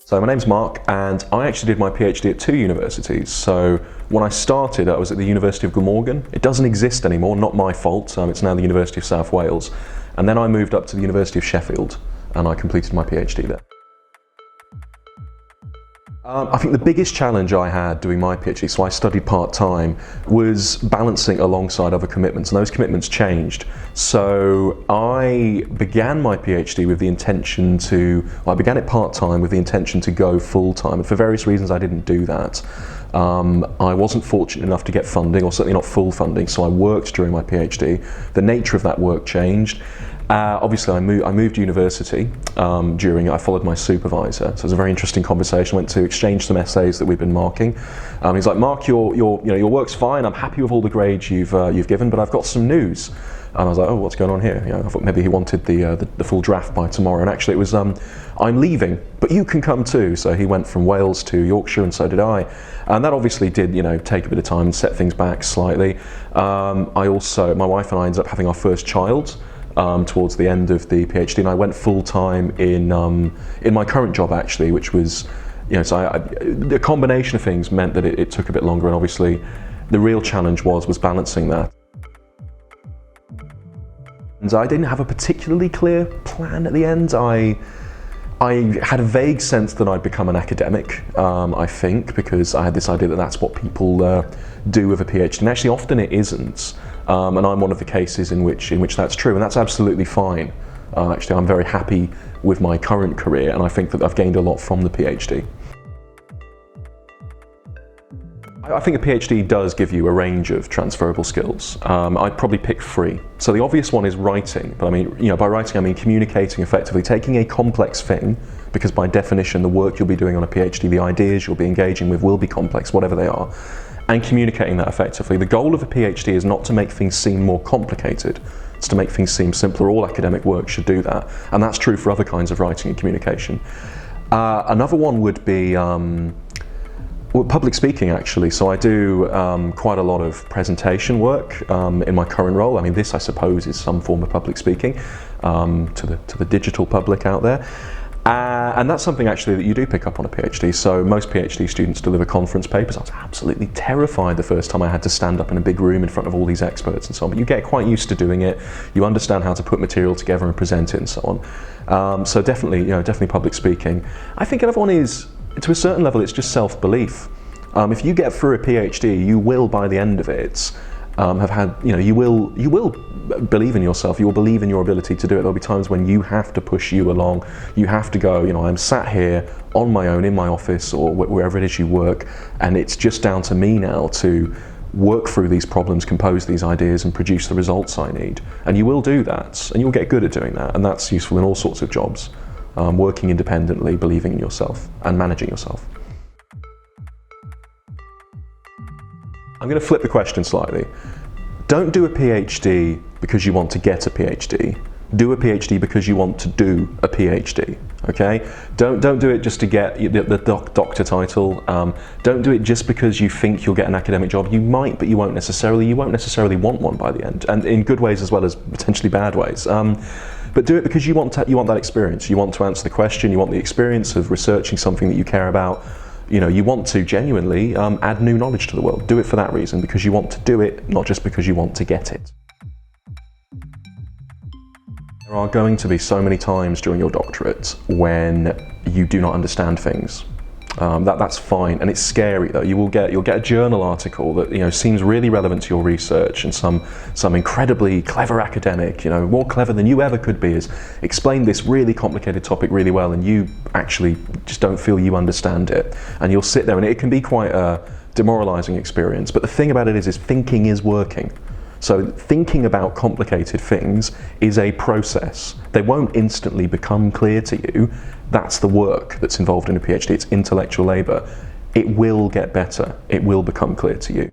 So my name's Mark, and I actually did my PhD at two universities. So when I started, I was at the University of Glamorgan. It doesn't exist anymore, not my fault. It's now the University of South Wales. And then I moved up to the University of Sheffield, and I completed my PhD there. I think the biggest challenge I had doing my PhD, so I studied part-time, was balancing alongside other commitments, and those commitments changed. So I began my PhD with the intention I began it part-time with the intention to go full-time, and for various reasons I didn't do that. I wasn't fortunate enough to get funding, or certainly not full funding, so I worked during my PhD. The nature of that work changed. Obviously, I moved university I followed my supervisor, so it was a very interesting conversation. Went to exchange some essays that we've been marking. He's like, "Mark, your work's fine. I'm happy with all the grades you've given, but I've got some news." And I was like, "Oh, what's going on here?" I thought maybe he wanted the full draft by tomorrow, and actually it was, "I'm leaving, but you can come too." So he went from Wales to Yorkshire, and so did I. And that obviously did, take a bit of time and set things back slightly. My wife and I ended up having our first child towards the end of the PhD, and I went full-time in my current job actually, which was, the combination of things meant that it took a bit longer, and obviously the real challenge was balancing that. And I didn't have a particularly clear plan at the end. I had a vague sense that I'd become an academic, I think, because I had this idea that that's what people do with a PhD, and actually often it isn't. And I'm one of the cases in which that's true, and that's absolutely fine. Actually, I'm very happy with my current career, and I think that I've gained a lot from the PhD. I think a PhD does give you a range of transferable skills. I'd probably pick three. So the obvious one is writing, but I mean, by writing I mean communicating effectively, taking a complex thing, because by definition the work you'll be doing on a PhD, the ideas you'll be engaging with will be complex, whatever they are, and communicating that effectively. The goal of a PhD is not to make things seem more complicated, it's to make things seem simpler. All academic work should do that, and that's true for other kinds of writing and communication. Another one would be public speaking, actually. So I do quite a lot of presentation work in my current role. I mean, this I suppose is some form of public speaking to the digital public out there. And that's something actually that you do pick up on a PhD. So most PhD students deliver conference papers. I was absolutely terrified the first time I had to stand up in a big room in front of all these experts and so on, but you get quite used to doing it. You understand how to put material together and present it and so on. So definitely public speaking. I think another one is, to a certain level, it's just self-belief. If you get through a PhD, you will, by the end of it, you will believe in yourself, you will believe in your ability to do it. There'll be times when you have to push you along, you have to go, I'm sat here on my own in my office or wherever it is you work, and it's just down to me now to work through these problems, compose these ideas, and produce the results I need. And you will do that, and you'll get good at doing that, and that's useful in all sorts of jobs. Working independently, believing in yourself, and managing yourself. I'm going to flip the question slightly. Don't do a PhD because you want to get a PhD. Do a PhD because you want to do a PhD. Okay? Don't do it just to get the doctor title. Don't do it just because you think you'll get an academic job. You might, but you won't necessarily. You won't necessarily want one by the end, and in good ways as well as potentially bad ways. But do it because you want that experience. You want to answer the question. You want the experience of researching something that you care about. You want to genuinely add new knowledge to the world. Do it for that reason, because you want to do it, not just because you want to get it. There are going to be so many times during your doctorate when you do not understand things. That's fine, and it's scary though. You'll get a journal article that seems really relevant to your research, and some incredibly clever academic, more clever than you ever could be, has explained this really complicated topic really well, and you actually just don't feel you understand it, and you'll sit there, and it can be quite a demoralizing experience. But the thing about it is thinking is working. So thinking about complicated things is a process. They won't instantly become clear to you. That's the work that's involved in a PhD. It's intellectual labor. It will get better. It will become clear to you.